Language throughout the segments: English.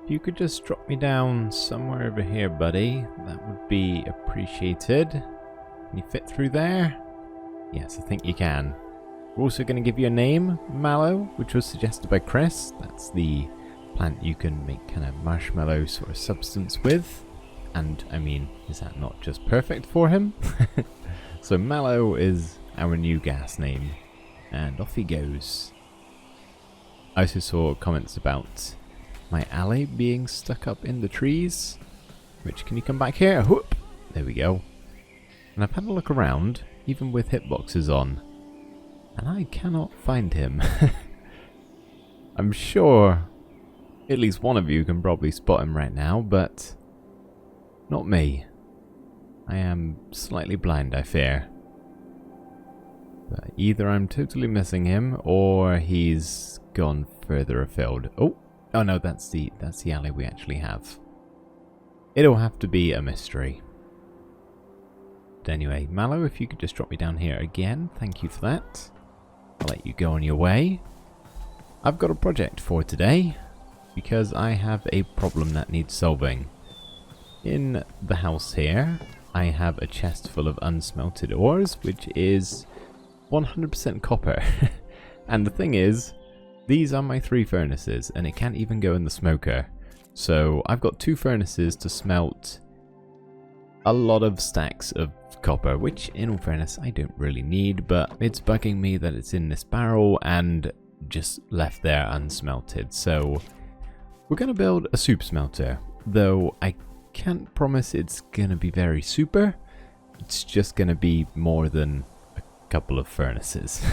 If you could just drop me down somewhere over here, buddy, that would be appreciated. Can you fit through there? Yes, I think you can. We're also going to give you a name, Mallow, which was suggested by Chris. That's the plant you can make kind of marshmallow sort of substance with. And, I mean, is that not just perfect for him? So Mallow is our new gas name. And off he goes. I also saw comments about my alley being stuck up in the trees. Which, can you come back here? Whoop! There we go. And I've had a look around, even with hitboxes on. And I cannot find him. I'm sure at least one of you can probably spot him right now, but not me. I am slightly blind, I fear. But either I'm totally missing him, or he's gone further afield. Oh no, that's the alley we actually have. It'll have to be a mystery. But anyway, Mallow, if you could just drop me down here again, thank you for that. I'll let you go on your way. I've got a project for today, because I have a problem that needs solving. In the house here, I have a chest full of unsmelted ores, which is 100% copper. And the thing is, these are my 3 furnaces, and it can't even go in the smoker. So I've got 2 furnaces to smelt a lot of stacks of copper, which in all fairness I don't really need, but it's bugging me that it's in this barrel and just left there unsmelted. So we're going to build a super smelter, though I can't promise it's going to be very super. It's just going to be more than a couple of furnaces.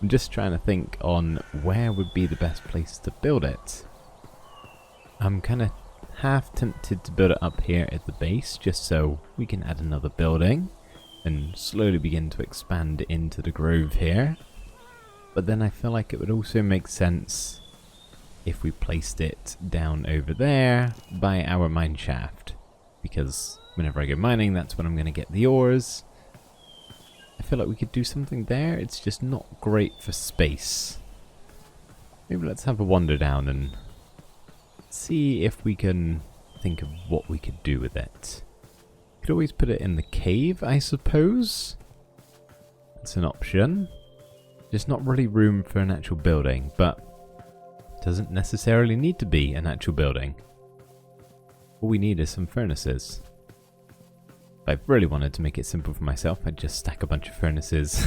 I'm just trying to think on where would be the best place to build it. I'm kind of half tempted to build it up here at the base, just so we can add another building and slowly begin to expand into the grove here. But then I feel like it would also make sense if we placed it down over there by our mine shaft, because whenever I go mining, that's when I'm going to get the ores. I feel like we could do something there. It's just not great for space. Maybe let's have a wander down and see if we can think of what we could do with it. Could always put it in the cave, I suppose. That's an option. There's not really room for an actual building, but it doesn't necessarily need to be an actual building. All we need is some furnaces. If I really wanted to make it simple for myself, I'd just stack a bunch of furnaces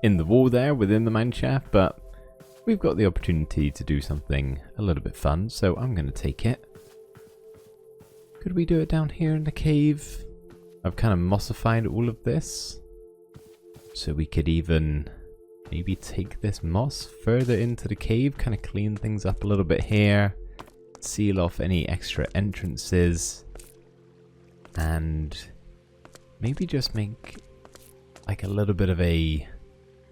in the wall there within the mine shaft, but we've got the opportunity to do something a little bit fun, so I'm going to take it. Could we do it down here in the cave? I've kind of mossified all of this, so we could even maybe take this moss further into the cave, kind of clean things up a little bit here, seal off any extra entrances, and maybe just make like a little bit of a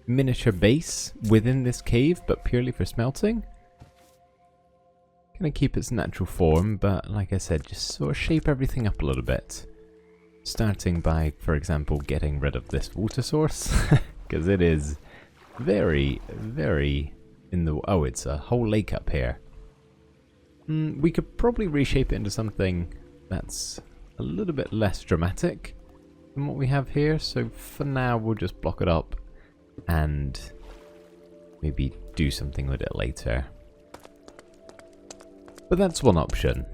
miniature base within this cave, but purely for smelting. Gonna keep its natural form, but like I said, just sort of shape everything up a little bit. Starting by, for example, getting rid of this water source, because it is very, very in the... Oh, it's a whole lake up here. We could probably reshape it into something that's a little bit less dramatic than what we have here, so for now we'll just block it up and maybe do something with it later. But that's one option.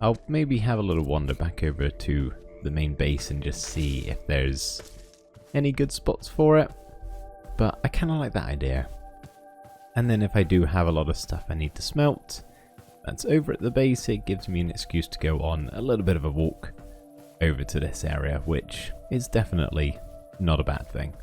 I'll maybe have a little wander back over to the main base and just see if there's any good spots for it, but I kind of like that idea. And then if I do have a lot of stuff I need to smelt that's over at the base, it gives me an excuse to go on a little bit of a walk over to this area, which is definitely not a bad thing.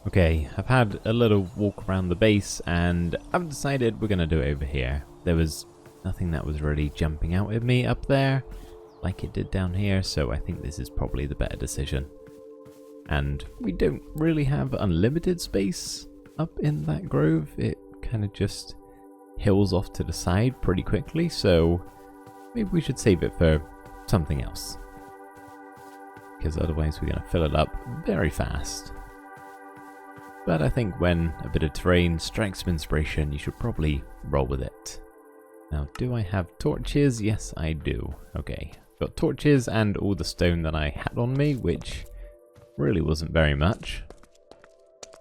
Okay, I've had a little walk around the base and I've decided we're going to do it over here. There was nothing that was really jumping out at me up there like it did down here, so I think this is probably the better decision. And we don't really have unlimited space up in that grove. It kind of just hills off to the side pretty quickly, so maybe we should save it for something else, because otherwise we're going to fill it up very fast. But I think when a bit of terrain strikes some inspiration, you should probably roll with it. Now, do I have torches? Yes, I do. Okay, got torches and all the stone that I had on me, which really wasn't very much.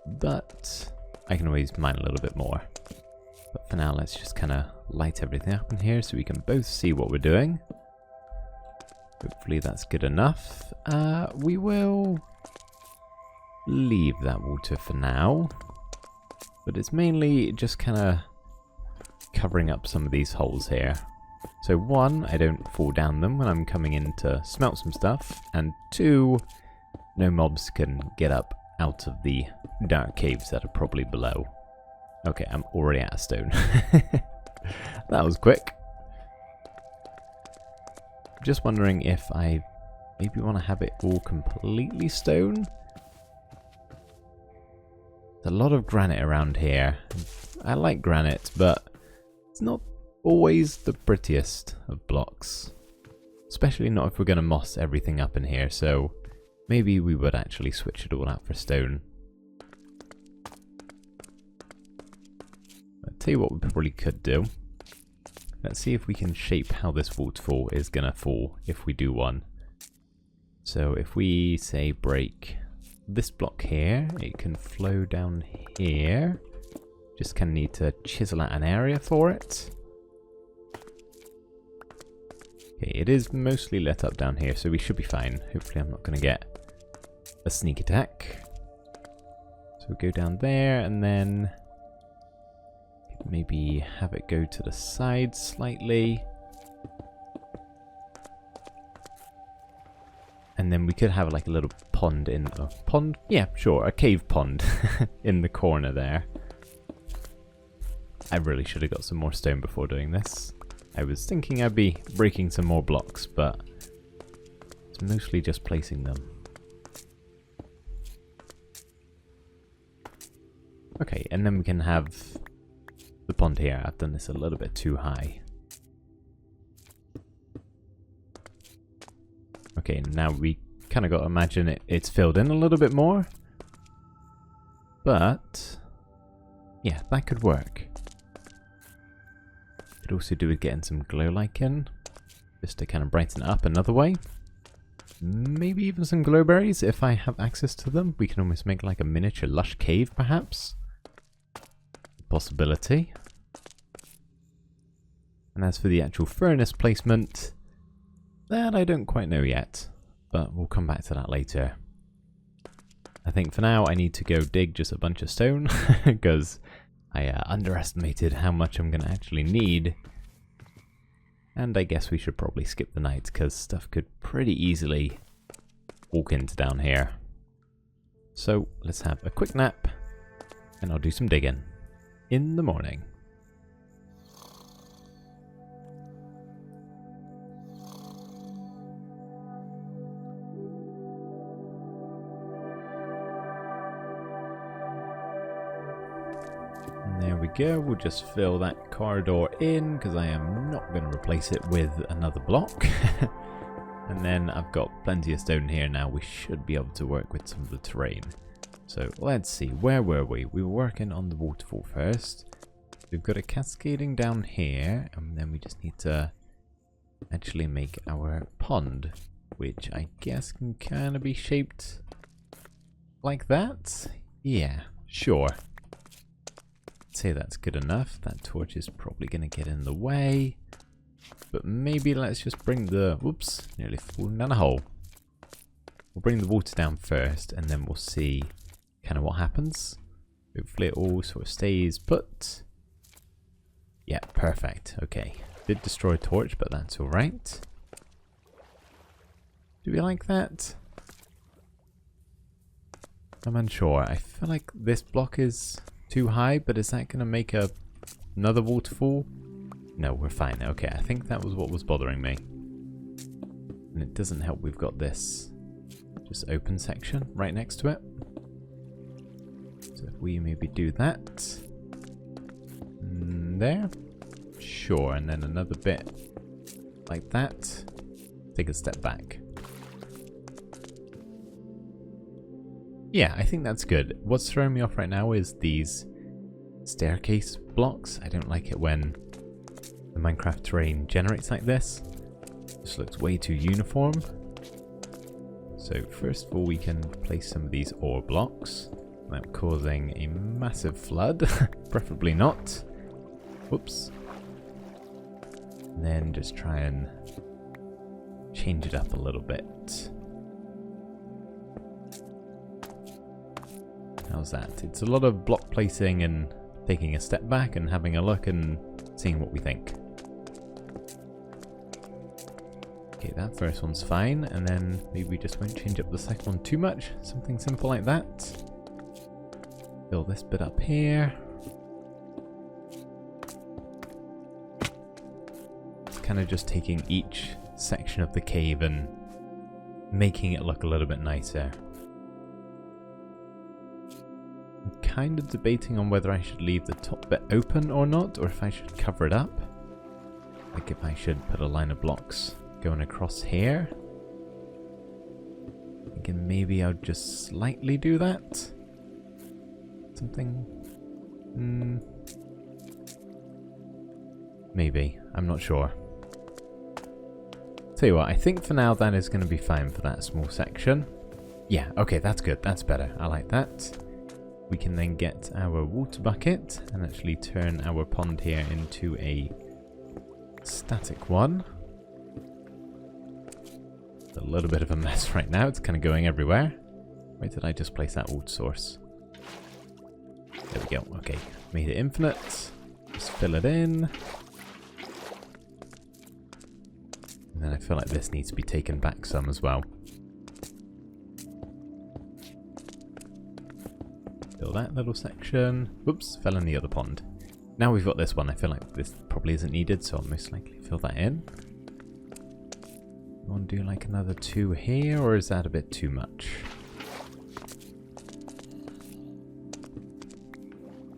But I can always mine a little bit more. But for now, let's just kind of light everything up in here so we can both see what we're doing. Hopefully that's good enough. We will leave that water for now. But it's mainly just kind of covering up some of these holes here. So one, I don't fall down them when I'm coming in to smelt some stuff. And two, no mobs can get up out of the dark caves that are probably below. Okay, I'm already out of stone. That was quick. Just wondering if I maybe want to have it all completely stone. There's a lot of granite around here. I like granite, but it's not always the prettiest of blocks. Especially not if we're going to moss everything up in here, so maybe we would actually switch it all out for stone. I'll tell you what we probably could do. Let's see if we can shape how this waterfall is going to fall if we do one. So if we say break this block here, it can flow down here. Just kind of need to chisel out an area for it. Okay, it is mostly lit up down here, so we should be fine. Hopefully I'm not going to get a sneak attack. So we'll go down there and then maybe have it go to the side slightly. And then we could have like a little pond in the pond. Yeah, sure, a cave pond in the corner there. I really should have got some more stone before doing this. I was thinking I'd be breaking some more blocks, but it's mostly just placing them. Okay, and then we can have the pond here. I've done this a little bit too high. Okay, now we kind of got to imagine it's filled in a little bit more. But yeah, that could work. Could also do with getting some glow lichen, just to kind of brighten it up another way. Maybe even some glowberries if I have access to them. We can almost make like a miniature lush cave, perhaps. Possibility. And as for the actual furnace placement, that I don't quite know yet, but we'll come back to that later. I think for now I need to go dig just a bunch of stone because I underestimated how much I'm going to actually need. And I guess we should probably skip the night because stuff could pretty easily walk into down here. So let's have a quick nap and I'll do some digging in the morning. There we go, we'll just fill that corridor in because I am not going to replace it with another block. And then I've got plenty of stone here now. We should be able to work with some of the terrain. So let's see, where were we? We were working on the waterfall first. We've got it cascading down here, and then we just need to actually make our pond, which I guess can kind of be shaped like that. Yeah, sure. Say that's good enough. That torch is probably going to get in the way. But maybe let's just bring the... Whoops, nearly fallen down a hole. We'll bring the water down first and then we'll see kind of what happens. Hopefully it all sort of stays put. Yeah, perfect. Okay. Did destroy a torch, but that's alright. Do we like that? I'm unsure. I feel like this block is too high, but is that going to make another waterfall? No, we're fine. Okay, I think that was what was bothering me. And it doesn't help we've got this just open section right next to it. So if we maybe do that. There. Sure, and then another bit like that. Take a step back. Yeah, I think that's good. What's throwing me off right now is these staircase blocks. I don't like it when the Minecraft terrain generates like this. This looks way too uniform. So first of all, we can place some of these ore blocks without causing a massive flood. Preferably not. Whoops. And then just try and change it up a little bit. How's that? It's a lot of block placing and taking a step back and having a look and seeing what we think. Okay, that first one's fine, and then maybe we just won't change up the second one too much. Something simple like that. Fill this bit up here. It's kind of just taking each section of the cave and making it look a little bit nicer. I'm kind of debating on whether I should leave the top bit open or not, or if I should cover it up. Like if I should put a line of blocks going across here. Thinking maybe I'll just slightly do that. Something. Maybe. I'm not sure. Tell you what, I think for now that is going to be fine for that small section. Yeah, okay, that's good. That's better. I like that. We can then get our water bucket and actually turn our pond here into a static one. It's a little bit of a mess right now. It's kind of going everywhere. Where did I just place that water source? There we go. Okay, made it infinite. Just fill it in. And then I feel like this needs to be taken back some as well. Fill that little section. Whoops, fell in the other pond. Now we've got this one. I feel like this probably isn't needed, so I'll most likely fill that in. You want to do like another 2 here, or is that a bit too much?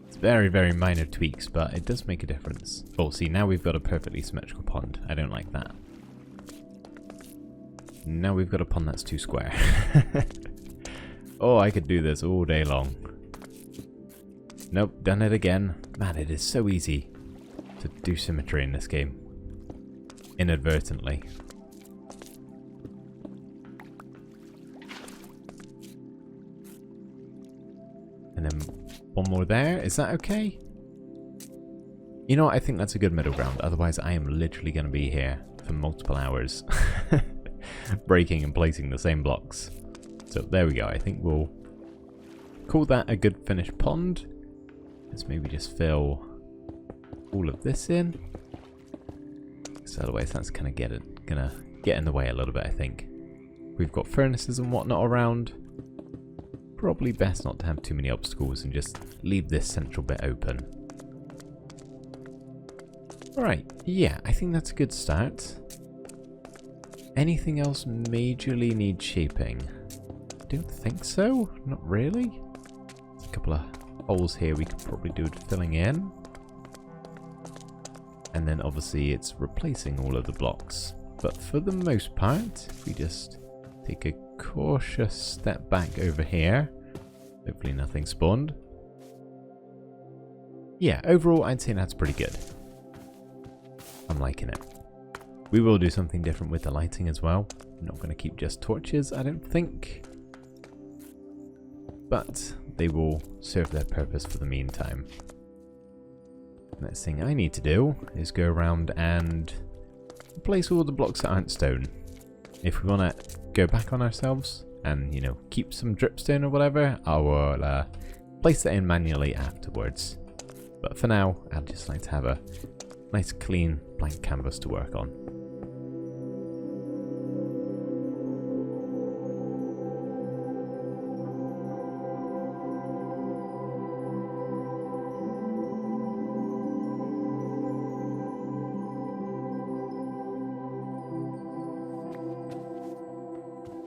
It's very, very minor tweaks, but it does make a difference. Oh, see, now we've got a perfectly symmetrical pond. I don't like that. Now we've got a pond that's too square. Oh, I could do this all day long. Nope, done it again. Man, it is so easy to do symmetry in this game. Inadvertently. And then one more there. Is that okay? You know what? I think that's a good middle ground. Otherwise, I am literally going to be here for multiple hours. Breaking and placing the same blocks. So there we go. I think we'll call that a good finished pond. Let's maybe just fill all of this in. So otherwise that's kind of gonna get in the way a little bit, I think. We've got furnaces and whatnot around. Probably best not to have too many obstacles and just leave this central bit open. Alright, yeah, I think that's a good start. Anything else majorly need shaping? I don't think so. Not really. There's a couple of holes here we could probably do with filling in. And then obviously it's replacing all of the blocks. But for the most part, if we just take a cautious step back over here. Hopefully nothing spawned. Yeah, overall I'd say that's pretty good. I'm liking it. We will do something different with the lighting as well. I'm not going to keep just torches, I don't think. But they will serve their purpose for the meantime. Next thing I need to do is go around and replace all the blocks that aren't stone. If we want to go back on ourselves and, you know, keep some dripstone or whatever, I will place that in manually afterwards. But for now, I'd just like to have a nice clean blank canvas to work on.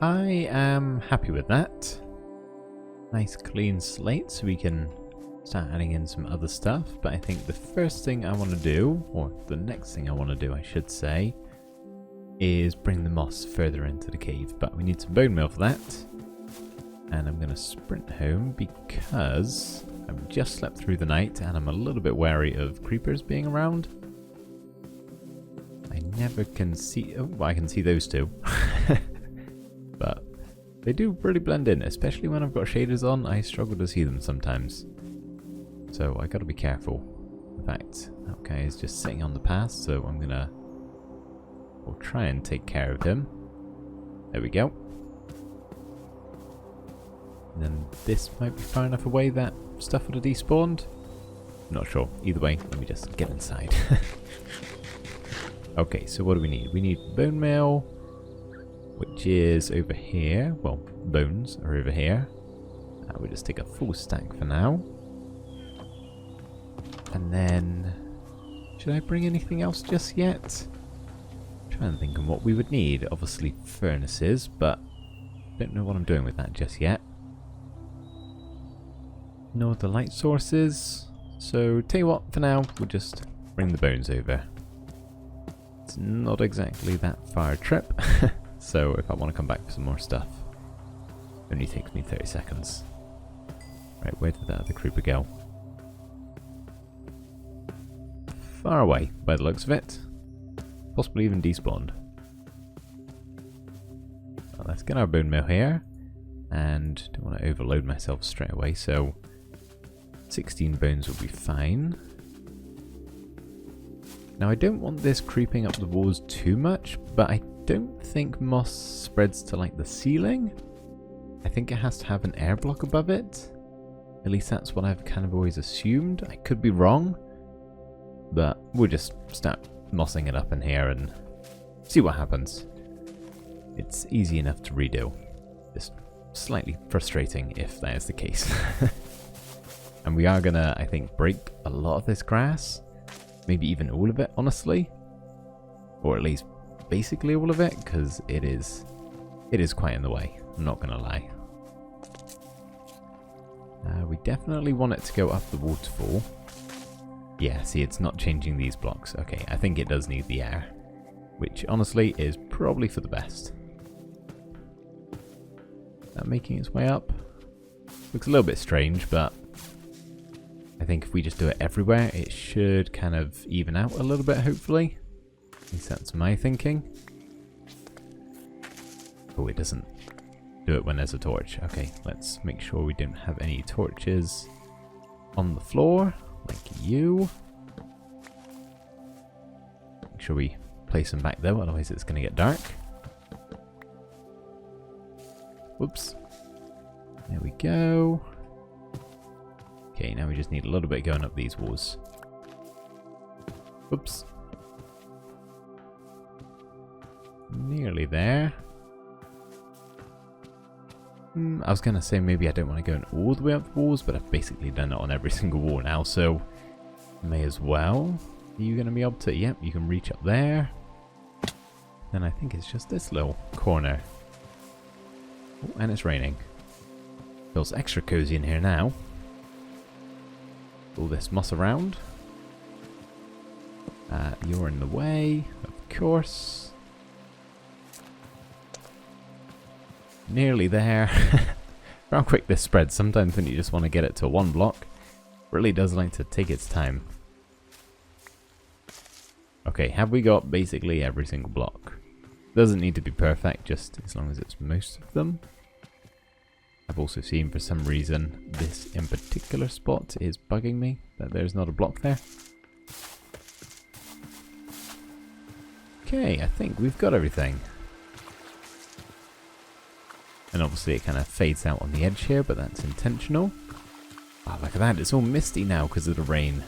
I am happy with that. Nice clean slate so we can start adding in some other stuff. But I think the first thing I want to do, or the next thing I want to do I should say, is bring the moss further into the cave. But we need some bone meal for that. And I'm going to sprint home because I've just slept through the night and I'm a little bit wary of creepers being around. never can see... Oh, well, I can see those two. But they do really blend in, especially when I've got shaders on. I struggle to see them sometimes. So I gotta be careful. In fact, that guy is just sitting on the path, so I'm gonna... We'll try and take care of him. There we go. And then this might be far enough away that stuff would have despawned. Not sure. Either way, let me just get inside. Okay, so what do we need? We need bone meal, which is over here. Well, bones are over here. We'll just take a full stack for now. And then... Should I bring anything else just yet? I'm trying to think of what we would need. Obviously furnaces, but don't know what I'm doing with that just yet. No other light sources. So, tell you what, for now, we'll just bring the bones over. It's not exactly that far a trip, so if I want to come back for some more stuff, it only takes me 30 seconds. Right, where did that other creeper go? Far away, by the looks of it. Possibly even despawned. Well, let's get our bone meal here, and don't want to overload myself straight away, so 16 bones will be fine. Now I don't want this creeping up the walls too much, but I don't think moss spreads to like the ceiling. I think it has to have an air block above it. At least that's what I've kind of always assumed. I could be wrong, but we'll just start mossing it up in here and see what happens. It's easy enough to redo. Just slightly frustrating if that is the case. And we are gonna, I think, break a lot of this grass. Maybe even all of it, honestly. Or at least basically all of it, because it is quite in the way. I'm not gonna lie. We definitely want it to go up the waterfall. Yeah, see, it's not changing these blocks. Okay, I think it does need the air. Which, honestly, is probably for the best. That making its way up? Looks a little bit strange, but I think if we just do it everywhere, it should kind of even out a little bit, hopefully. At least that's my thinking. Oh, it doesn't do it when there's a torch. Okay, let's make sure we don't have any torches on the floor, like you. Make sure we place them back though, otherwise it's going to get dark. Whoops. There we go. Okay, now we just need a little bit going up these walls. Oops. Nearly there. I was going to say maybe I don't want to go all the way up the walls, but I've basically done it on every single wall now, so may as well. Are you going to be able to? Yep, you can reach up there. Then I think it's just this little corner. Oh, and it's raining. Feels extra cozy in here now. All this moss around. You're in the way, of course. Nearly there. How quick this spreads. Sometimes when you just want to get it to one block, it really does like to take its time. Okay, have we got basically every single block? Doesn't need to be perfect, just as long as it's most of them. I've also seen for some reason this in particular spot is bugging me, that there's not a block there. Okay, I think we've got everything. And obviously it kind of fades out on the edge here, but that's intentional. Oh, look at that, it's all misty now because of the rain.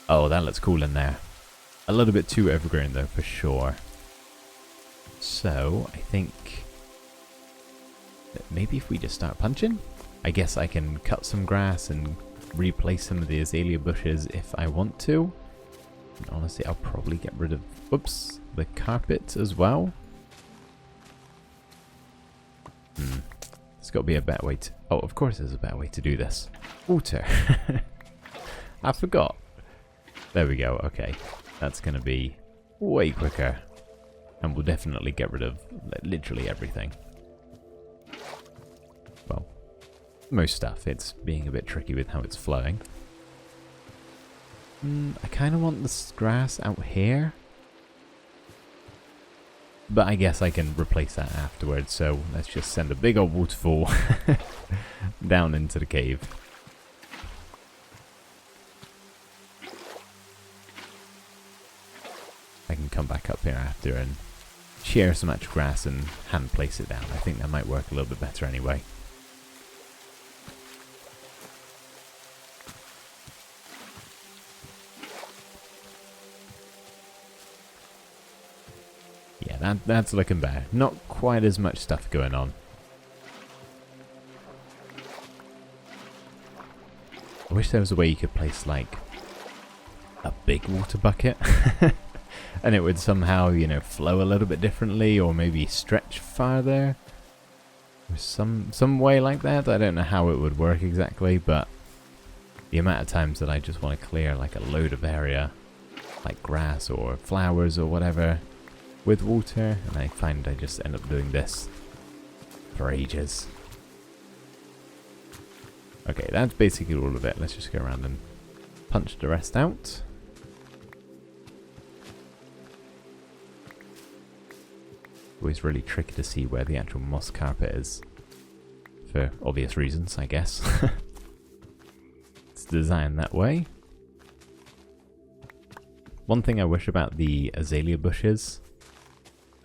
Oh, that looks cool in there. A little bit too overgrown though, for sure. So, I think that maybe if we just start punching, I guess I can cut some grass and replace some of the azalea bushes if I want to. And honestly, I'll probably get rid of, oops, the carpet as well. There's got to be a better way to, oh, of course there's a better way to do this. Water. I forgot. There we go, okay. That's going to be way quicker. And we'll definitely get rid of literally everything. Well, most stuff. It's being a bit tricky with how it's flowing. I kind of want this grass out here. But I guess I can replace that afterwards, so let's just send a big old waterfall down into the cave. I can come back up here after and shear some extra grass and hand place it down. I think that might work a little bit better anyway. Yeah, that's looking better. Not quite as much stuff going on. I wish there was a way you could place like a big water bucket and it would somehow, you know, flow a little bit differently or maybe stretch farther. Or some way like that. I don't know how it would work exactly, but the amount of times that I just want to clear like a load of area, like grass or flowers or whatever, with water, and I find I just end up doing this for ages. Okay, that's basically all of it. Let's just go around and punch the rest out. Always really tricky to see where the actual moss carpet is. For obvious reasons, I guess. It's designed that way. One thing I wish about the azalea bushes,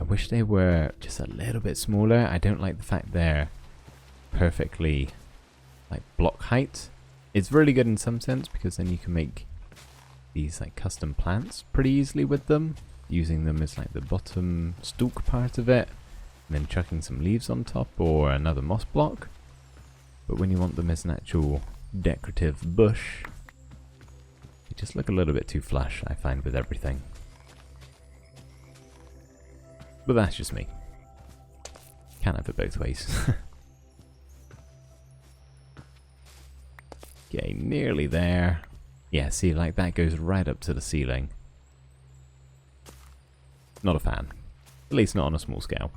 I wish they were just a little bit smaller. I don't like the fact they're perfectly like block height. It's really good in some sense because then you can make these like custom plants pretty easily with them, using them as like the bottom stalk part of it and then chucking some leaves on top or another moss block. But when you want them as an actual decorative bush, they just look a little bit too flush, I find, with everything. But that's just me. Can't have it both ways. Okay, nearly there. Yeah, see, like that goes right up to the ceiling. Not a fan. At least not on a small scale.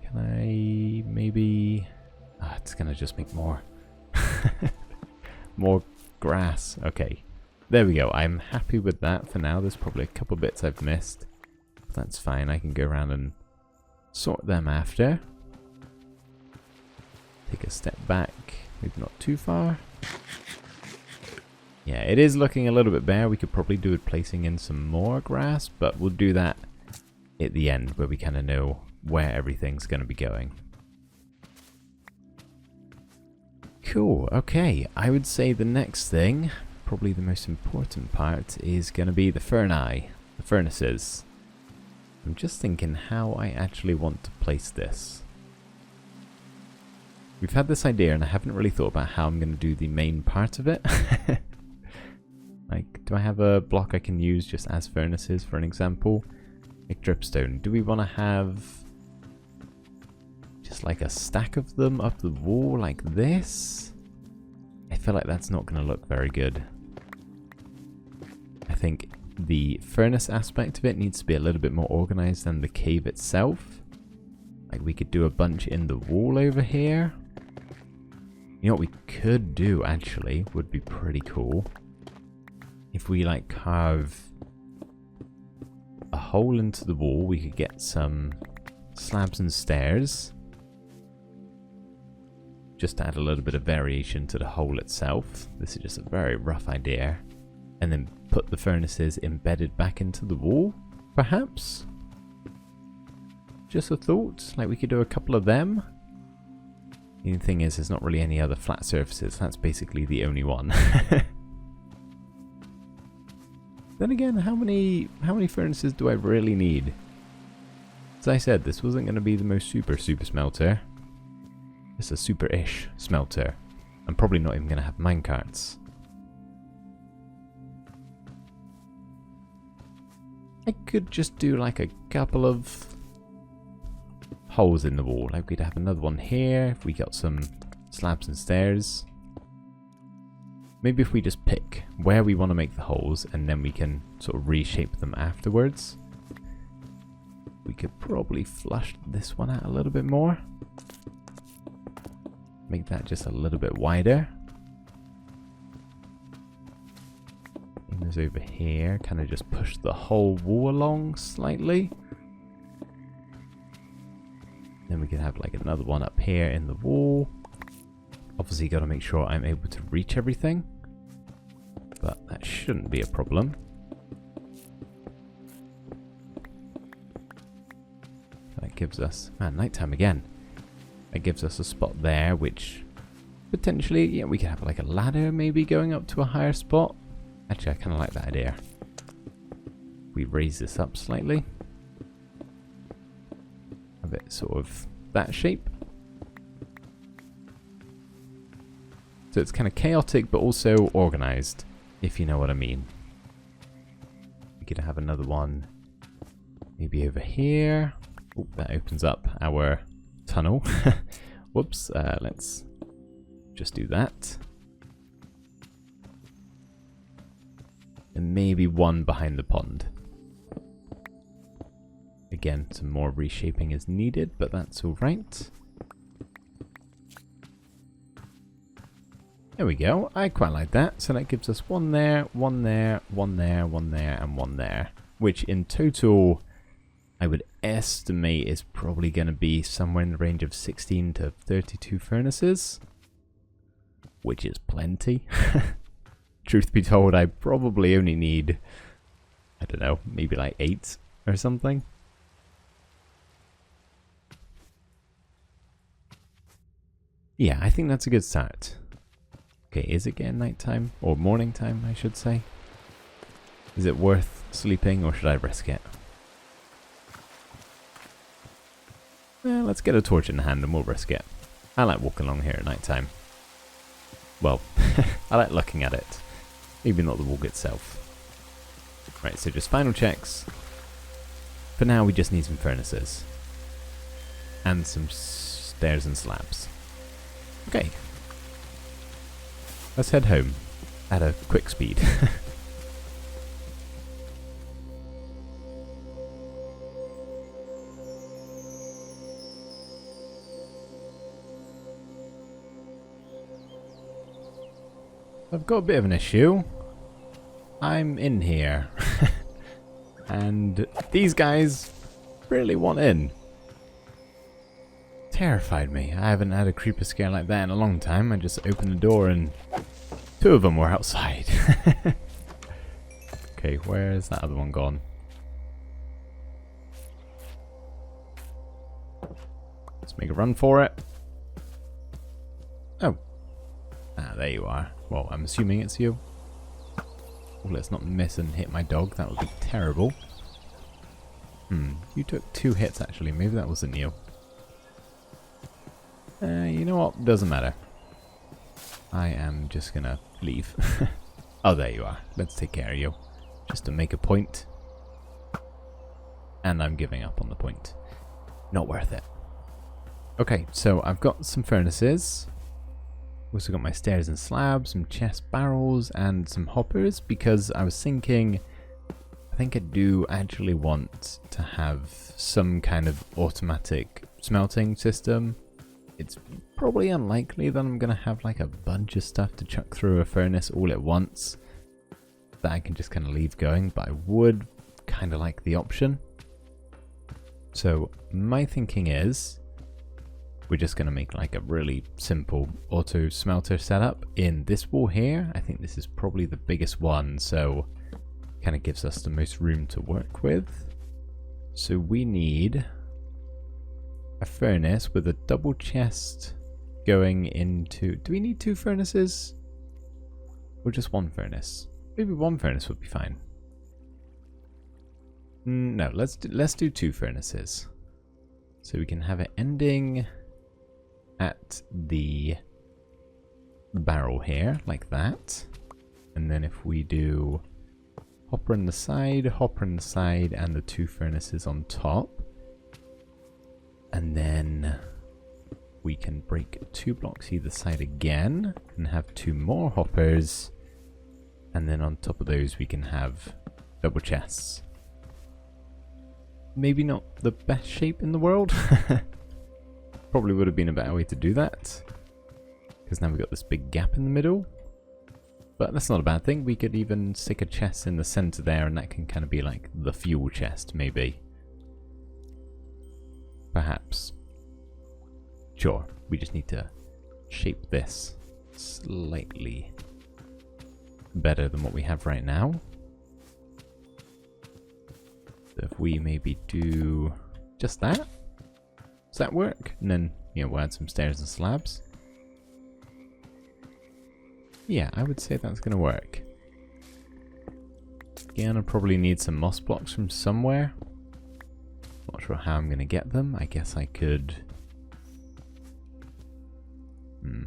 Can I maybe... Ah, it's gonna just make more. More grass. Okay. There we go. I'm happy with that for now. There's probably a couple bits I've missed. But that's fine. I can go around and sort them after. Take a step back. Maybe not too far. Yeah, it is looking a little bit bare. We could probably do with placing in some more grass, but we'll do that at the end where we kind of know where everything's going to be going. Cool. Okay. I would say the next thing, probably the most important part, is going to be the the furnaces. I'm just thinking how I actually want to place this. We've had this idea and I haven't really thought about how I'm going to do the main part of it. Like, do I have a block I can use just as furnaces, for an example? Like dripstone. Do we want to have just like a stack of them up the wall like this? I feel like that's not going to look very good. I think the furnace aspect of it needs to be a little bit more organized than the cave itself. Like we could do a bunch in the wall over here. You know what we could do actually would be pretty cool. If we like carve a hole into the wall, we could get some slabs and stairs. Just to add a little bit of variation to the hole itself. This is just a very rough idea. And then put the furnaces embedded back into the wall, perhaps? Just a thought, like we could do a couple of them. The only thing is there's not really any other flat surfaces, that's basically the only one. Then again, how many furnaces do I really need? As I said, this wasn't going to be the most super smelter. It's a super-ish smelter. I'm probably not even going to have minecarts. I could just do like a couple of holes in the wall. Like we'd have another one here if we got some slabs and stairs. Maybe if we just pick where we want to make the holes and then we can sort of reshape them afterwards. We could probably flush this one out a little bit more. Make that just a little bit wider. In furnace over here. Kind of just push the whole wall along slightly. Then we can have like another one up here in the wall. Obviously got to make sure I'm able to reach everything. But that shouldn't be a problem. That gives us... Man, nighttime again. That gives us a spot there, which potentially, yeah, we could have like a ladder maybe going up to a higher spot. Actually, I kind of like that idea. We raise this up slightly. A bit sort of that shape. So it's kind of chaotic, but also organized, if you know what I mean. We could have another one maybe over here. Oh, that opens up our tunnel. Whoops, let's just do that. And maybe one behind the pond. Again, some more reshaping is needed, but that's alright. There we go. I quite like that. So that gives us one there, one there, one there, one there, and one there. Which in total, I would estimate is probably going to be somewhere in the range of 16 to 32 furnaces. Which is plenty. Truth be told, I probably only need, I don't know, maybe like 8 or something. Yeah, I think that's a good start. Okay, is it getting nighttime? Or morning time, I should say. Is it worth sleeping, or should I risk it? Well, let's get a torch in the hand and we'll risk it. I like walking along here at nighttime. Well, I like looking at it. Maybe not the walk itself. Right, so just final checks. For now, we just need some furnaces. And some stairs and slabs. Okay. Let's head home at a quick speed. I've got a bit of an issue. I'm in here. And these guys really want in. Terrified me. I haven't had a creeper scare like that in a long time. I just opened the door and 2 of them were outside. Okay, where is that other one gone? Let's make a run for it. Oh. Ah, there you are. Well, I'm assuming it's you. Oh, let's not miss and hit my dog. That would be terrible. You took 2 hits actually. Maybe that wasn't you. You know what? Doesn't matter. I am just gonna leave. Oh, there you are. Let's take care of you. Just to make a point. And I'm giving up on the point. Not worth it. Okay, so I've got some furnaces. Also got my stairs and slabs, some chest barrels, and some hoppers, because I was thinking, I think I do actually want to have some kind of automatic smelting system. It's probably unlikely that I'm going to have like a bunch of stuff to chuck through a furnace all at once that I can just kind of leave going, but I would kind of like the option. So my thinking is we're just going to make like a really simple auto smelter setup in this wall here. I think this is probably the biggest one, so kind of gives us the most room to work with. So we need a furnace with a double chest going into... Do we need 2 furnaces? Or just 1 furnace? Maybe 1 furnace would be fine. No, let's do 2 furnaces. So we can have it ending at the barrel here, like that. And then if we do hopper in the side, and the 2 furnaces on top. And then we can break 2 blocks either side again and have 2 more hoppers. And then on top of those we can have double chests. Maybe not the best shape in the world. Probably would have been a better way to do that. Because now we've got this big gap in the middle. But that's not a bad thing. We could even stick a chest in the center there, and that can kind of be like the fuel chest, maybe. Perhaps. Sure, we just need to shape this slightly better than what we have right now. So if we maybe do just that, does that work? And then, you know, we'll add some stairs and slabs. Yeah, I would say that's going to work. Again, I'll probably need some moss blocks from somewhere. Not sure how I'm going to get them. I guess I could...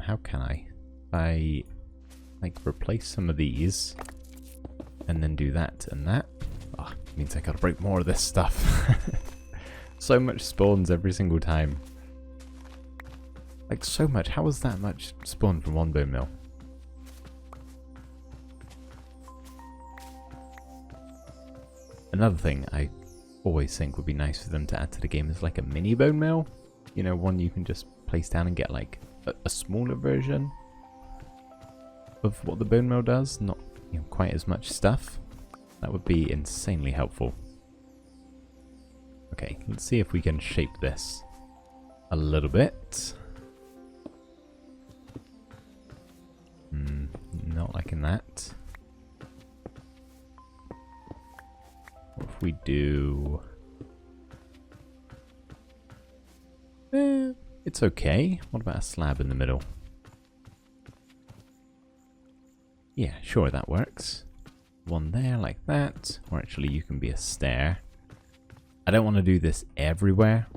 how can I? I like replace some of these and then do that and that. Oh, means I gotta break more of this stuff. So much spawns every single time. Like so much. How is that much spawn from one bone mill? Another thing I always think would be nice for them to add to the game is like a mini bone mill. You know, one you can just place down and get like a smaller version of what the bone mill does. Not, you know, quite as much stuff. That would be insanely helpful. Okay, let's see if we can shape this a little bit. Not liking that. What if we do... it's okay. What about a slab in the middle? Yeah, sure, that works. One there like that. Or actually, you can be a stair. I don't want to do this everywhere.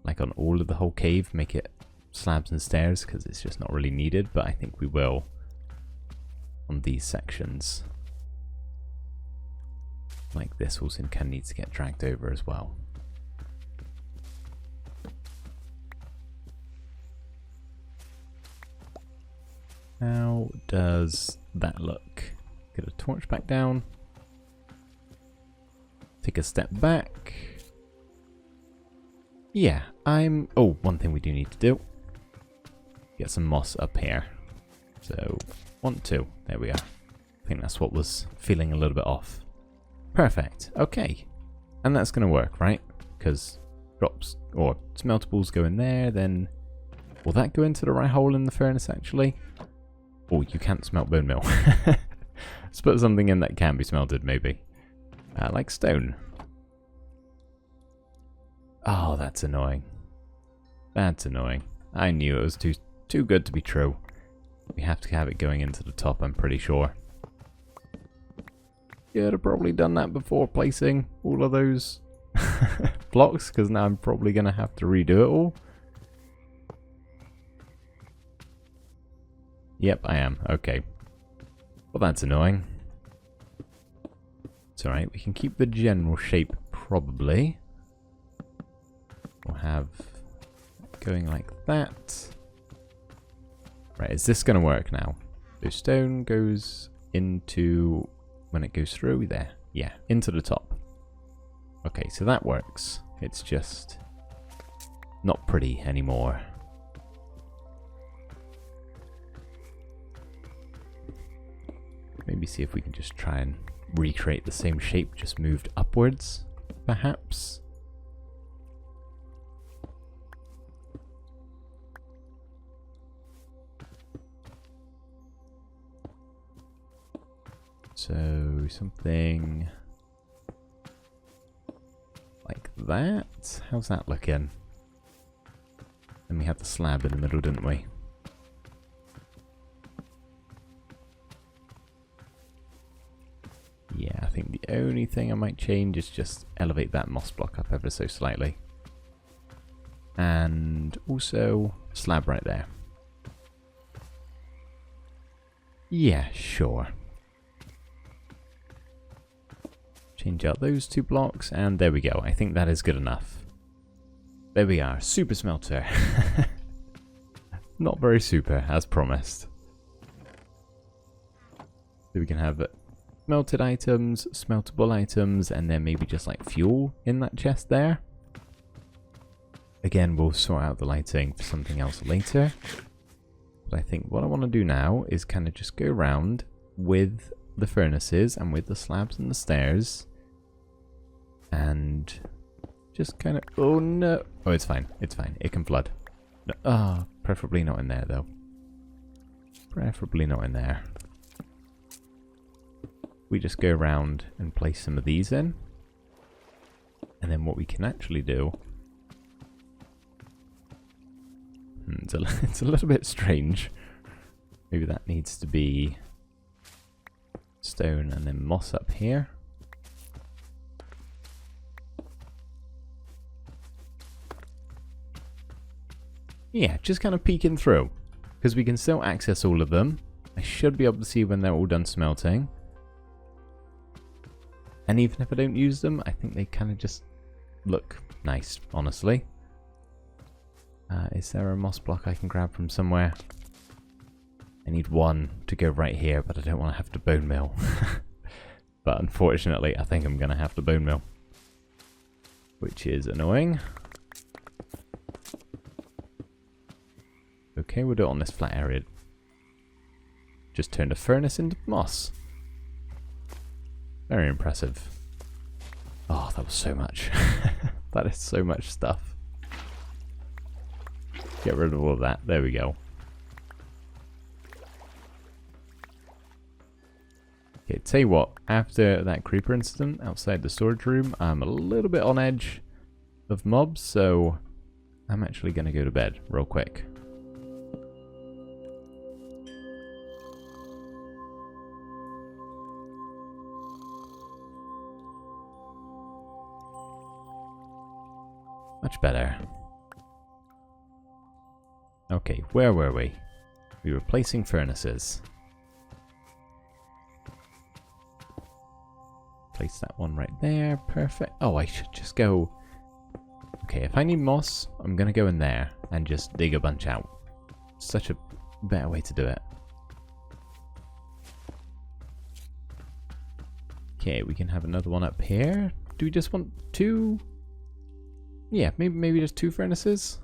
Like on all of the whole cave, make it slabs and stairs, because it's just not really needed. But I think we will on these sections. Like this also kind of needs to get dragged over as well. How does that look? Get a torch back down. Take a step back. Yeah, oh, one thing we do need to do. Get some moss up here. So, 1, 2. There we are. I think that's what was feeling a little bit off. Perfect. Okay. And that's going to work, right? Because drops, or smeltables go in there, then... Will that go into the right hole in the furnace, actually? Oh, you can't smelt bone meal. Let's put something in that can be smelted, maybe. Like stone. Oh, that's annoying. That's annoying. I knew it was too good to be true. We have to have it going into the top, I'm pretty sure. Yeah, I'd have probably done that before placing all of those blocks, because now I'm probably going to have to redo it all. Yep, I am. Okay. Well, that's annoying. It's alright, we can keep the general shape, probably. We'll have going like that. Right, is this going to work now? So stone goes into, when it goes through there. Yeah, into the top. Okay, so that works. It's just not pretty anymore. Maybe see if we can just try and recreate the same shape, just moved upwards, perhaps. So something like that. How's that looking? And we had the slab in the middle, didn't we? Yeah, I think the only thing I might change is just elevate that moss block up ever so slightly. And also slab right there. Yeah, sure. Change out those 2 blocks, and there we go. I think that is good enough. There we are, super smelter. Not very super, as promised. So we can have smelted items, smeltable items, and then maybe just like fuel in that chest there. Again, we'll sort out the lighting for something else later. But I think what I want to do now is kind of just go around with the furnaces and with the slabs and the stairs. And just kind of... Oh, no. Oh, it's fine. It's fine. It can flood. No, oh, preferably not in there, though. Preferably not in there. We just go around and place some of these in. And then what we can actually do... It's a little bit strange. Maybe that needs to be stone and then moss up here. Yeah, just kind of peeking through. Because we can still access all of them. I should be able to see when they're all done smelting. And even if I don't use them, I think they kind of just look nice, honestly. Is there a moss block I can grab from somewhere? I need one to go right here, but I don't want to have to bone mill. But unfortunately, I think I'm going to have to bone mill. Which is annoying. Okay, we'll do it on this flat area. Just turned a furnace into moss. Very impressive. Oh, that was so much. That is so much stuff. Get rid of all of that. There we go. Okay, tell you what. After that creeper incident outside the storage room, I'm a little bit on edge of mobs, so I'm actually going to go to bed real quick. Much better. Okay, where were we? We were placing furnaces. Place that one right there. Perfect. Oh, I should just go... Okay, if I need moss, I'm going to go in there and just dig a bunch out. Such a better way to do it. Okay, we can have another one up here. Do we just want two? Yeah, maybe just two furnaces.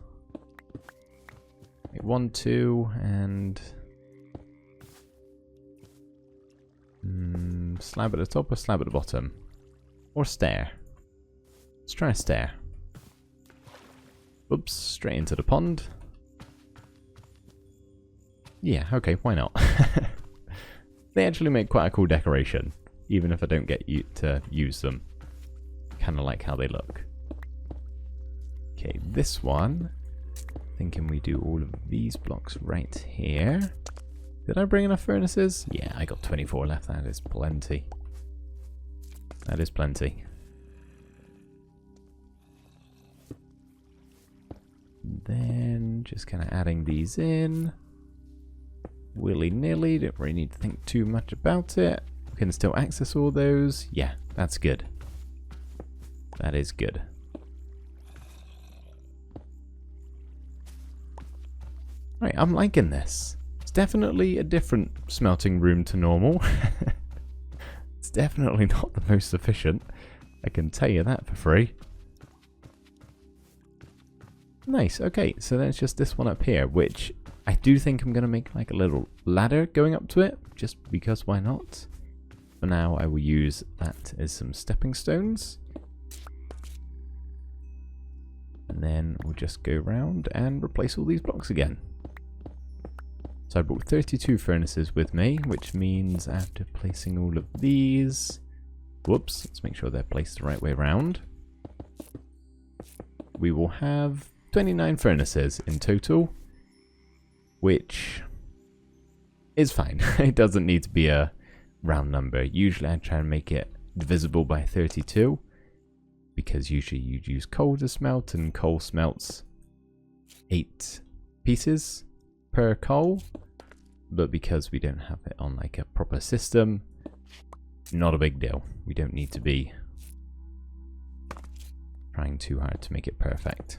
Okay, 1, 2, and slab at the top or slab at the bottom, or stair. Let's try a stair. Oops, straight into the pond. Yeah, okay, why not? They actually make quite a cool decoration, even if I don't get to use them. Kind of like how they look. Okay, this one, thinking we do all of these blocks right here. Did I bring enough furnaces? Yeah, I got 24 left. That is plenty. That is plenty. Then just kind of adding these in. Willy-nilly, don't really need to think too much about it. We can still access all those. Yeah, that's good. That is good. Right, I'm liking this. It's definitely a different smelting room to normal. It's definitely not the most efficient. I can tell you that for free. Nice, okay, so then it's just this one up here, which I do think I'm going to make like a little ladder going up to it, just because why not? For now, I will use that as some stepping stones. And then we'll just go around and replace all these blocks again. So I brought 32 furnaces with me, which means after placing all of these... Whoops, let's make sure they're placed the right way around. We will have 29 furnaces in total, which is fine. It doesn't need to be a round number. Usually I try and make it divisible by 32, because usually you'd use coal to smelt, and coal smelts 8 pieces per coal, but because we don't have it on like a proper system, not a big deal. We don't need to be trying too hard to make it perfect.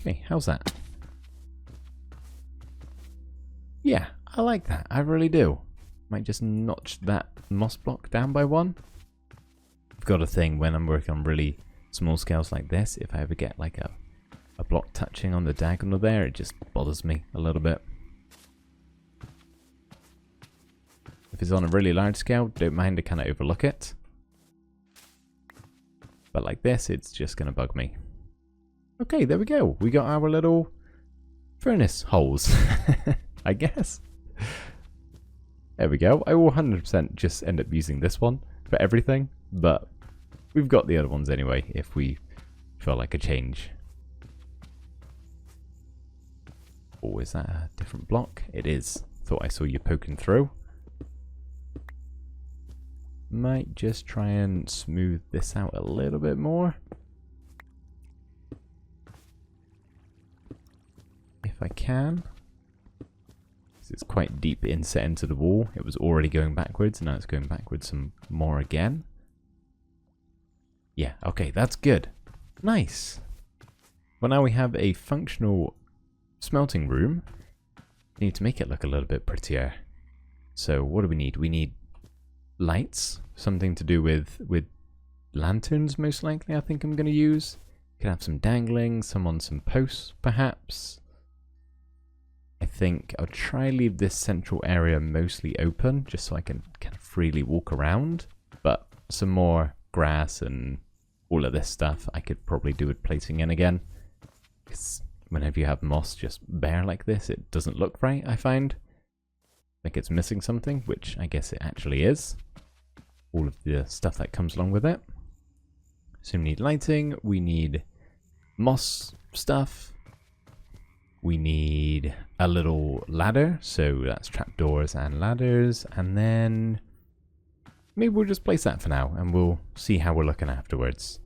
Okay, how's that? Yeah, I like that. I really do. Might just notch that moss block down by 1. I've got a thing when I'm working on really small scales like this, if I ever get like a block touching on the diagonal there, it just bothers me a little bit. If it's on a really large scale, don't mind to kind of overlook it. But like this, it's just going to bug me. Okay, there we go. We got our little furnace holes, I guess. There we go. I will 100% just end up using this one for everything, but we've got the other ones anyway if we feel like a change. Oh, is that a different block? It is. Thought I saw you poking through. Might just try and smooth this out a little bit more. If I can. It's quite deep inset into the wall. It was already going backwards, and now it's going backwards some more again. Yeah, okay, that's good. Nice. Well, now we have a functional smelting room. We need to make it look a little bit prettier. So what do we need? We need lights, something to do with lanterns, most likely. I think I'm going to use. Could have some dangling, some on some posts, perhaps. I think I'll try leave this central area mostly open, just so I can kind of freely walk around. But some more grass and all of this stuff I could probably do with placing in again. Because whenever you have moss just bare like this, it doesn't look right, I find. Like it's missing something, which I guess it actually is. All of the stuff that comes along with it. So we need lighting, we need moss stuff. We need a little ladder, so that's trapdoors and ladders, and then maybe we'll just place that for now, and we'll see how we're looking afterwards.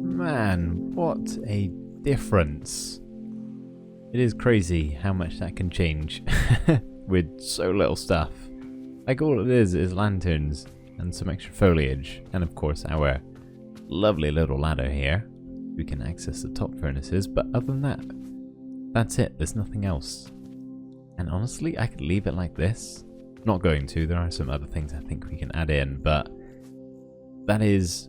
Man, what a difference. It is crazy how much that can change with so little stuff. Like all it is lanterns and some extra foliage, and of course our lovely little ladder here. We can access the top furnaces, but other than that, that's it. There's nothing else. And honestly, I could leave it like this. Not going to. There are some other things I think we can add in, but that is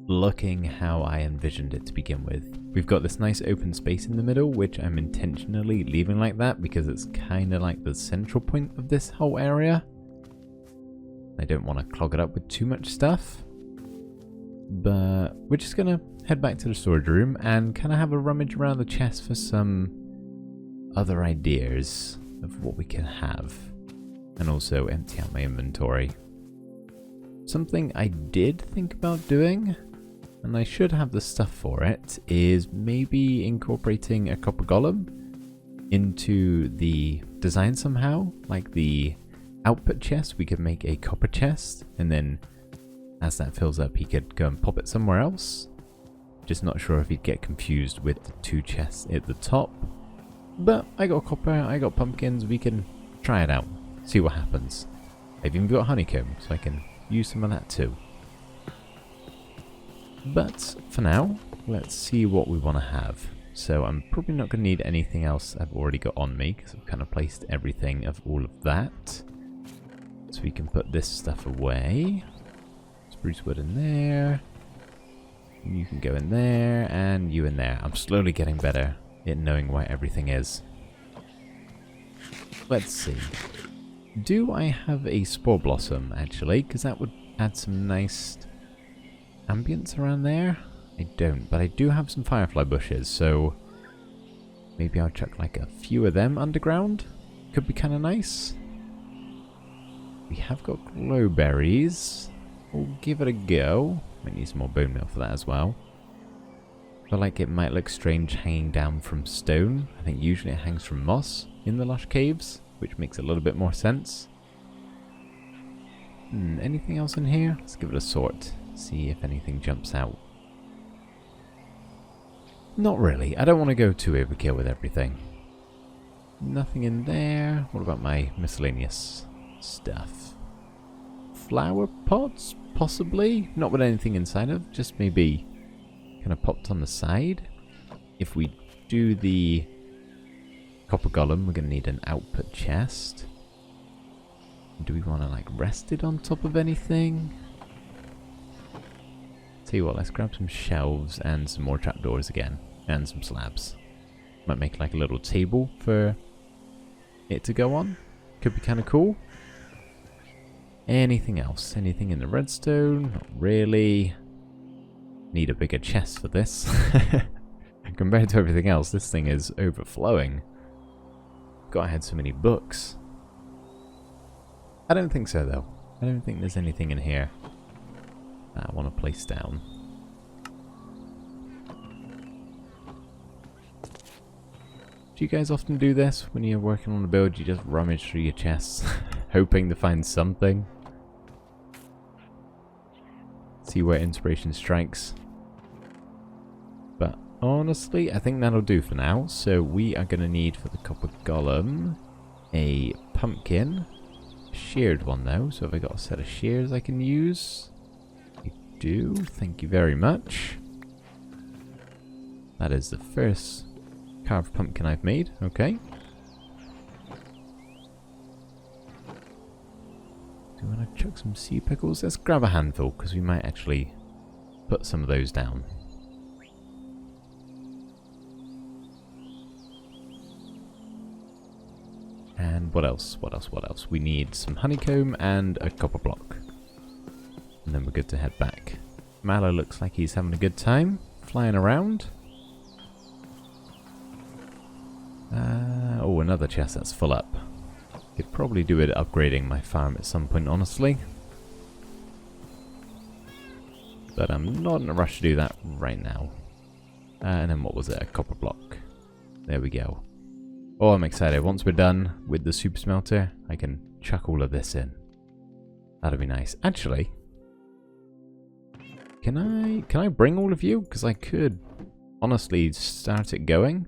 looking how I envisioned it to begin with. We've got this nice open space in the middle, which I'm intentionally leaving like that because it's kind of like the central point of this whole area. I don't want to clog it up with too much stuff. But we're just going to head back to the storage room and kind of have a rummage around the chest for some other ideas of what we can have. And also empty out my inventory. Something I did think about doing, and I should have the stuff for it, is maybe incorporating a copper golem into the design somehow. Like the output chest, we could make a copper chest, and then as that fills up, he could go and pop it somewhere else. Just not sure if he'd get confused with the two chests at the top. But I got copper, I got pumpkins, we can try it out, see what happens. I've even got honeycomb, so I can use some of that too. But for now, let's see what we want to have. So I'm probably not going to need anything else I've already got on me, because I've kind of placed everything of all of that. So we can put this stuff away. Spruce wood in there. You can go in there, and you in there. I'm slowly getting better at knowing where everything is. Let's see. Do I have a spore blossom, actually? Because that would add some nice ambience around there. I don't, but I do have some firefly bushes, so maybe I'll chuck like a few of them underground. Could be kind of nice. We have got glowberries. We'll give it a go. Might need some more bone meal for that as well. Feel like it might look strange hanging down from stone. I think usually it hangs from moss in the lush caves, which makes a little bit more sense. Anything else in here? Let's give it a sort. See if anything jumps out. Not really. I don't want to go too overkill with everything. Nothing in there. What about my miscellaneous stuff? Flower pots? Possibly? Not with anything inside of. Just maybe kind of popped on the side. If we do the copper golem, we're going to need an output chest. Do we want to like rest it on top of anything? Tell you what, let's grab some shelves and some more trapdoors again. And some slabs. Might make like a little table for it to go on. Could be kind of cool. Anything else? Anything in the redstone? Not really. Need a bigger chest for this. Compared to everything else, this thing is overflowing. God, I had so many books. I don't think so, though. I don't think there's anything in here that I want to place down. Do you guys often do this when you're working on a build? You just rummage through your chests, hoping to find something. See where inspiration strikes. But honestly, I think that'll do for now. So we are going to need for the copper golem a pumpkin. Sheared one though, so have I got a set of shears I can use? I do, thank you very much. That is the first carved pumpkin I've made, okay. Do you want to chuck some sea pickles? Let's grab a handful, because we might actually put some of those down. And what else? What else? What else? We need some honeycomb and a copper block. And then we're good to head back. Mallow looks like he's having a good time, flying around. Oh, another chest that's full up. Could probably do it upgrading my farm at some point, honestly. But I'm not in a rush to do that right now. And then what was it? A copper block. There we go. Oh, I'm excited. Once we're done with the super smelter, I can chuck all of this in. That'd be nice. Actually, can I bring all of you? Because I could honestly start it going.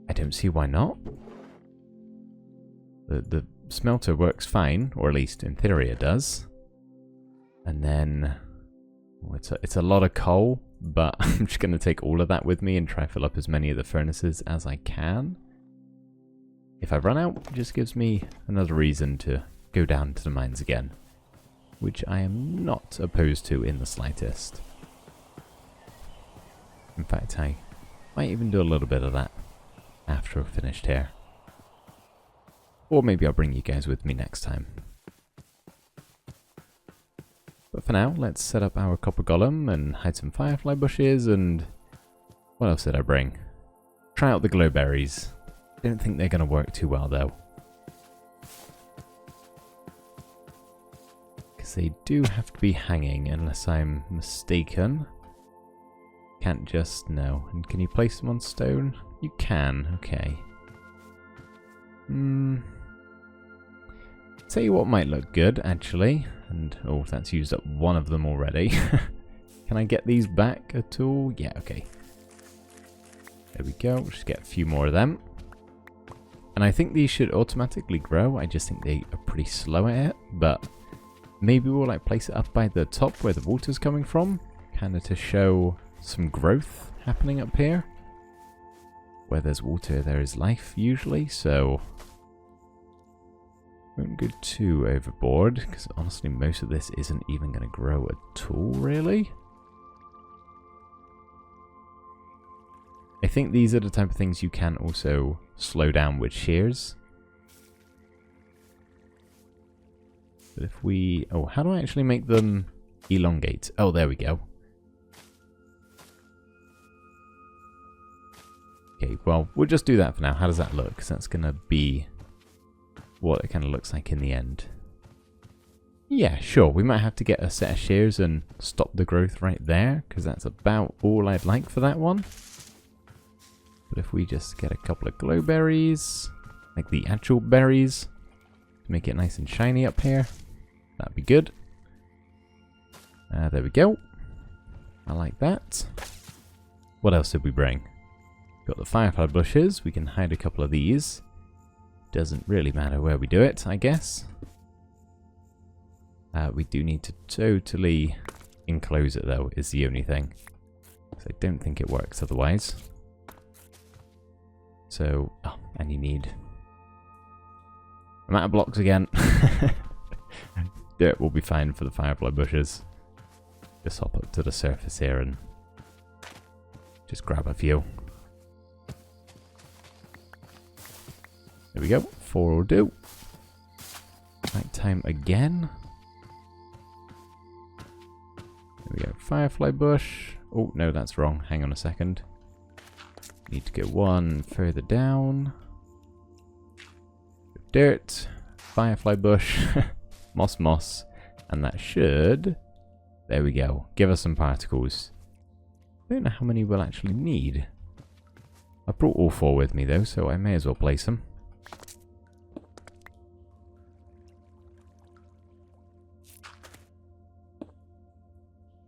I don't see why not. The smelter works fine, or at least in theory it does. And then it's a lot of coal, but I'm just going to take all of that with me and try to fill up as many of the furnaces as I can. If I run out, it just gives me another reason to go down to the mines again, which I am not opposed to in the slightest. In fact, I might even do a little bit of that after I've finished here. Or maybe I'll bring you guys with me next time. But for now, let's set up our copper golem and hide some firefly bushes and... what else did I bring? Try out the glowberries. Don't think they're going to work too well though. Because they do have to be hanging unless I'm mistaken. Can't just... no. And can you place them on stone? You can, okay. Tell you what might look good, actually. And, oh, that's used up one of them already. Can I get these back at all? Yeah, okay. There we go. We'll just get a few more of them. And I think these should automatically grow. I just think they are pretty slow at it. But maybe we'll like place it up by the top where the water's coming from. Kind of to show some growth happening up here. Where there's water, there is life usually, so... won't go too overboard, because honestly most of this isn't even going to grow at all, really. I think these are the type of things you can also slow down with shears. But if we... oh, how do I actually make them elongate? Oh, there we go. Okay, well, we'll just do that for now. How does that look? Because that's going to be what it kind of looks like in the end. Yeah, sure. We might have to get a set of shears and stop the growth right there, because that's about all I'd like for that one. But if we just get a couple of glowberries, like the actual berries, to make it nice and shiny up here, that'd be good. There we go. I like that. What else did we bring? Got the firefly bushes. We can hide a couple of these. Doesn't really matter where we do it, I guess. We do need to totally enclose it though, is the only thing. Because I don't think it works otherwise. So, oh, and you need I'm out of blocks again. Dirt will be fine for the firefly bushes. Just hop up to the surface here and just grab a few. There we go. 4 will do. Night time again. There we go. Firefly bush. Oh, no, that's wrong. Hang on a second. Need to go one further down. Dirt. Firefly bush. moss. And that should... There we go. Give us some particles. I don't know how many we'll actually need. I brought all 4 with me though, so I may as well place them.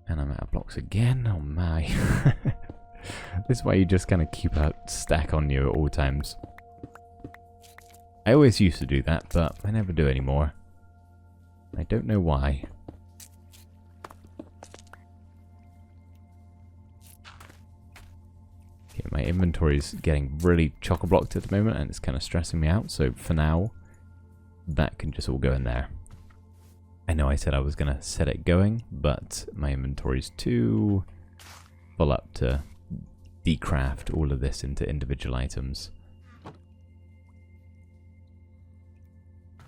And I'm out of blocks again. Oh my. This is why you just kind of keep a stack on you at all times. I always used to do that, but I never do anymore. I don't know why. Okay, my inventory's getting really chock-a-blocked at the moment and it's kind of stressing me out, so for now, that can just all go in there. I know I said I was going to set it going, but my inventory's too full up to decraft all of this into individual items.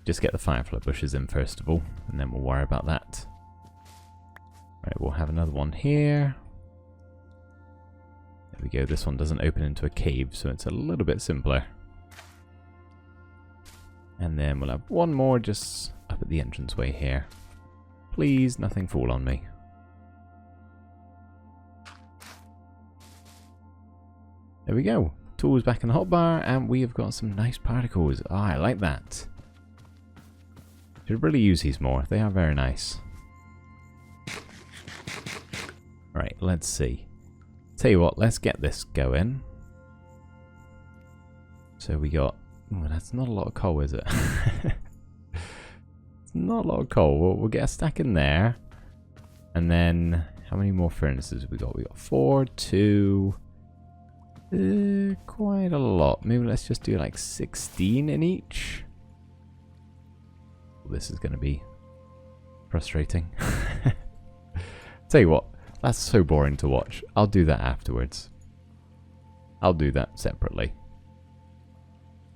Just get the firefly bushes in first of all, and then we'll worry about that. Right, we'll have another one here. There we go, this one doesn't open into a cave, so it's a little bit simpler. And then we'll have one more just up at the entranceway here. Please, nothing fall on me. There we go. Tools back in the hotbar, and we have got some nice particles. Ah, I like that. Should really use these more. They are very nice. Right, let's see. Tell you what, let's get this going. So we got... Oh, that's not a lot of coal, is it? It's not a lot of coal. We'll get a stack in there. And then, how many more furnaces have we got? We got 4, 2... quite a lot. Maybe let's just do like 16 in each. This is going to be frustrating. Tell you what, that's so boring to watch. I'll do that afterwards. I'll do that separately.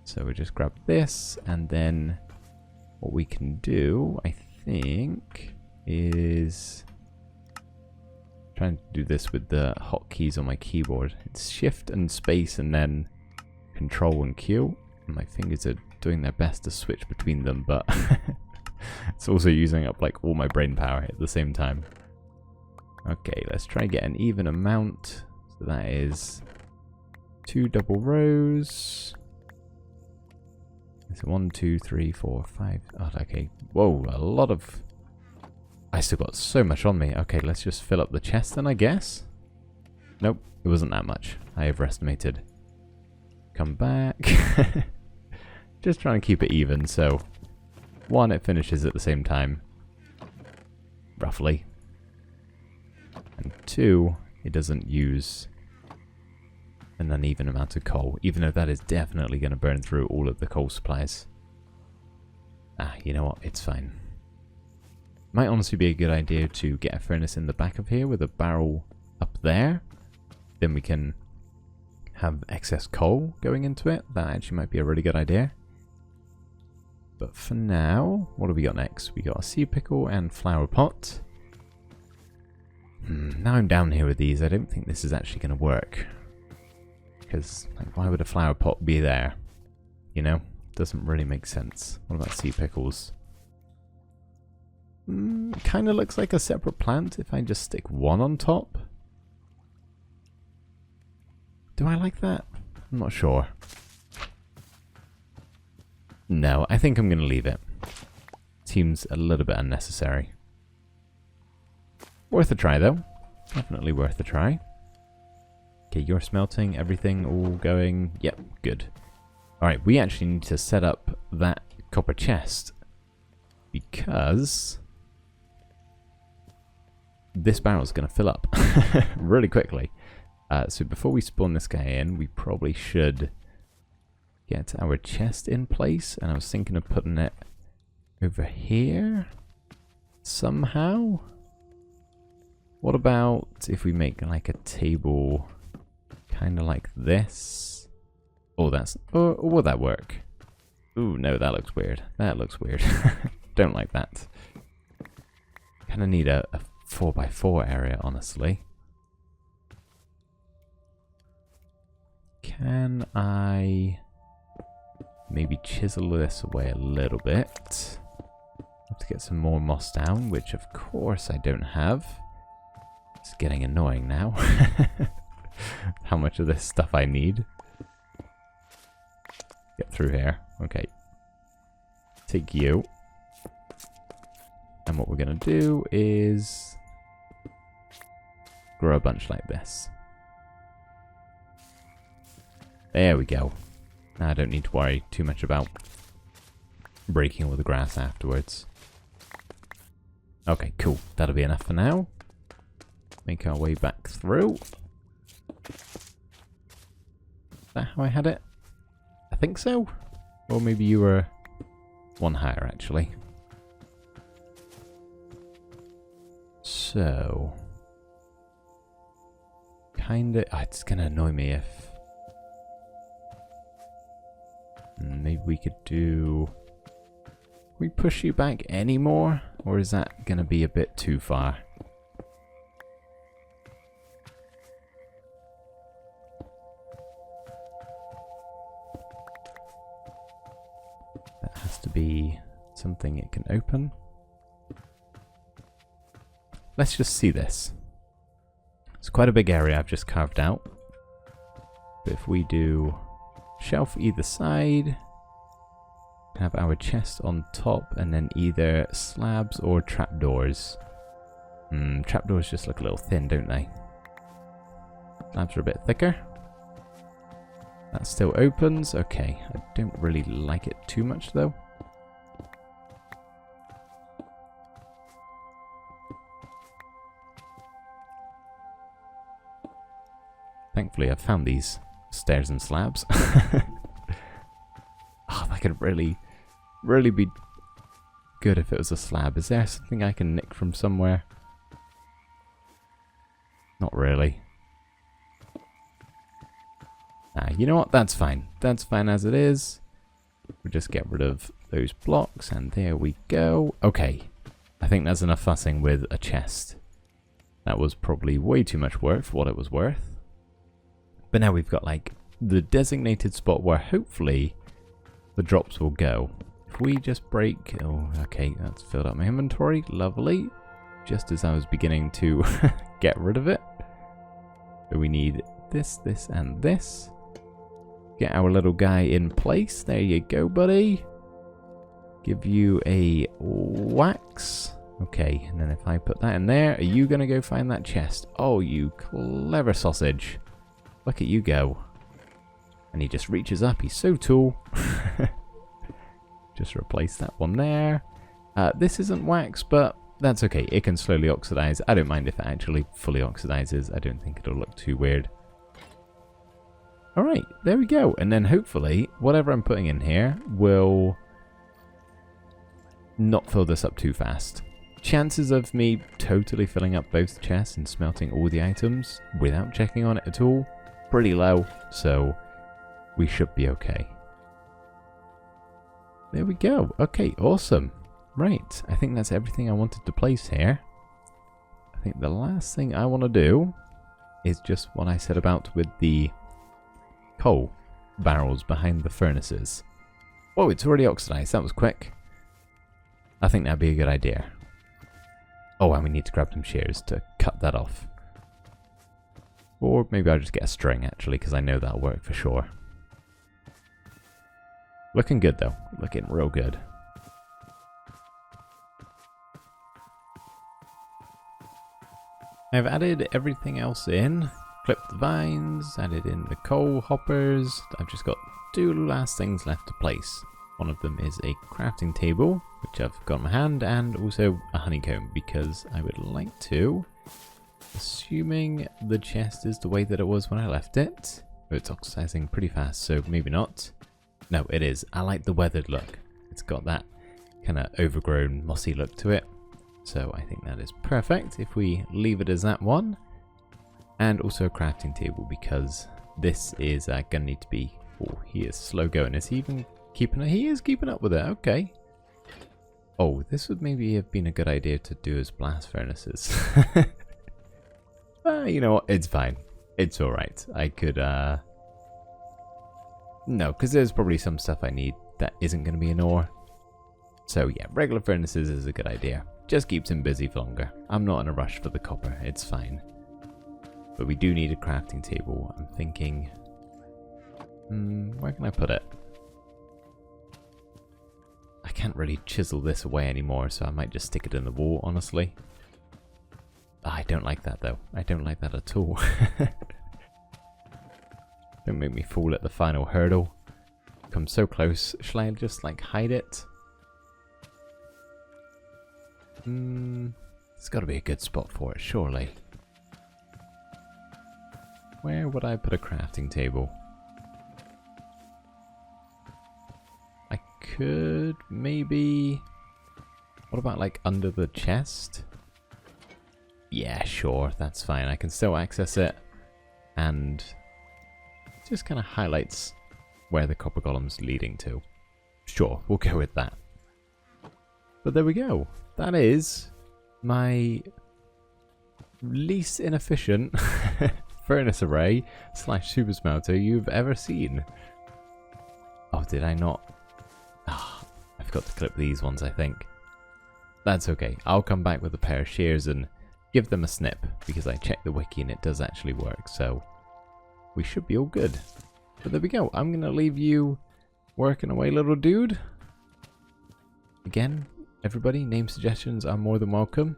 So we just grab this, and then what we can do, I think, is trying to do this with the hotkeys on my keyboard. It's shift and space and then control and Q. And my fingers are doing their best to switch between them, but it's also using up like all my brain power at the same time. Okay, let's try and get an even amount. So that is 2 double rows. So 1, 2, 3, 4, 5. Oh, okay. Whoa, a lot of... I still got so much on me. Okay, let's just fill up the chest then, I guess. Nope, it wasn't that much. I overestimated. Come back. Just trying to keep it even, so... 1, it finishes at the same time. Roughly. And 2, it doesn't use an uneven amount of coal, even though that is definitely going to burn through all of the coal supplies. Ah, you know what? It's fine. Might honestly be a good idea to get a furnace in the back of here with a barrel up there. Then we can have excess coal going into it. That actually might be a really good idea. But for now, what do we got next? We got a sea pickle and flower pot. Now I'm down here with these. I don't think this is actually going to work. Because, like, why would a flower pot be there? You know? Doesn't really make sense. What about sea pickles? Kind of looks like a separate plant if I just stick one on top. Do I like that? I'm not sure. No, I think I'm going to leave it. Seems a little bit unnecessary. Worth a try, though. Definitely worth a try. Okay, you're smelting. Everything all going. Yep, good. Alright, we actually need to set up that copper chest. Because this barrel's going to fill up really quickly. So before we spawn this guy in, we probably should get our chest in place, and I was thinking of putting it over here somehow. What about if we make like a table kind of like this? Oh, will that work? Ooh, no, that looks weird. That looks weird. Don't like that. Kind of need a 4x4 area, honestly. Can I maybe chisel this away a little bit? Have to get some more moss down, which of course I don't have. It's getting annoying now. How much of this stuff I need. Get through here. Okay. Take you. And what we're going to do is grow a bunch like this. There we go. Now I don't need to worry too much about breaking all the grass afterwards. Okay, cool. That'll be enough for now. Make our way back through. Is that how I had it? I think so. Or maybe you were one higher, actually. So, kinda, it's gonna annoy me if maybe we could do, can we push you back any more, or is that gonna be a bit too far? That has to be something it can open. Let's just see this. It's quite a big area I've just carved out. But if we do shelf either side, have our chest on top, and then either slabs or trapdoors. Trapdoors just look a little thin, don't they? Slabs are a bit thicker. That still opens. Okay, I don't really like it too much though. Thankfully, I've found these stairs and slabs. Oh, that could really be good if it was a slab. Is there something I can nick from somewhere? Not really. You know what? That's fine. That's fine as it is. We'll just get rid of those blocks, and there we go. Okay. I think that's enough fussing with a chest. That was probably way too much work for what it was worth. But now we've got like the designated spot where hopefully the drops will go. If we just break... Oh, okay, that's filled up my inventory. Lovely. Just as I was beginning to get rid of it. So we need this, this, and this. Get our little guy in place. There you go, buddy. Give you a wax. Okay, and then if I put that in there, are you going to go find that chest? Oh, you clever sausage. Look at you go. And he just reaches up. He's so tall. Just replace that one there. This isn't wax, but that's okay. It can slowly oxidize. I don't mind if it actually fully oxidizes. I don't think it'll look too weird. Alright, there we go. And then hopefully, whatever I'm putting in here will not fill this up too fast. Chances of me totally filling up both chests and smelting all the items without checking on it at all, pretty low, so we should be okay. There we go. Okay, awesome. Right, I think that's everything I wanted to place here. I think the last thing I want to do is just what I said about with the coal barrels behind the furnaces. Oh, it's already oxidized. That was quick. I think that'd be a good idea. Oh, and we need to grab some shears to cut that off. Or maybe I'll just get a string, actually, because I know that'll work for sure. Looking good, though. Looking real good. I've added everything else in. Clipped the vines, added in the coal hoppers. I've just got 2 last things left to place. One of them is a crafting table, which I've got in my hand, and also a honeycomb, because I would like to, assuming the chest is the way that it was when I left it. But it's oxidizing pretty fast, so maybe not. No, it is. I like the weathered look. It's got that kind of overgrown, mossy look to it. So I think that is perfect if we leave it as that one. And also a crafting table, because this is going to need to be... Oh, he is slow going. Is he even keeping it? He is keeping up with it. Okay. Oh, this would maybe have been a good idea to do as blast furnaces. You know what? It's fine. It's alright. I could... No, because there's probably some stuff I need that isn't going to be an ore. So yeah, regular furnaces is a good idea. Just keeps him busy for longer. I'm not in a rush for the copper. It's fine. But we do need a crafting table. I'm thinking... where can I put it? I can't really chisel this away anymore, so I might just stick it in the wall, honestly. I don't like that, though. I don't like that at all. Don't make me fall at the final hurdle. Come so close. Shall I just, like, hide it? There's got to be a good spot for it, surely. Where would I put a crafting table? I could maybe... What about like under the chest? Yeah, sure, that's fine. I can still access it. And just kind of highlights where the copper golem's leading to. Sure, we'll go with that. But there we go. That is my least inefficient furnace array / super smelter you've ever seen. Oh, did I not? Ah, I forgot to clip these ones, I think. That's okay. I'll come back with a pair of shears and give them a snip, because I checked the wiki and it does actually work, so we should be all good. But there we go. I'm going to leave you working away, little dude. Again, everybody, name suggestions are more than welcome.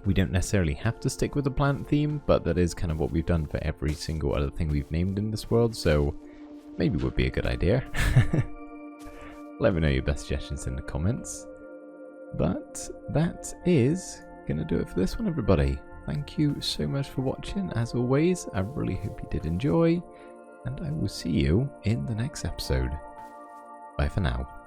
We don't necessarily have to stick with the plant theme, but that is kind of what we've done for every single other thing we've named in this world, so maybe it would be a good idea. Let me know your best suggestions in the comments. But that is going to do it for this one, everybody. Thank you so much for watching, as always. I really hope you did enjoy, and I will see you in the next episode. Bye for now.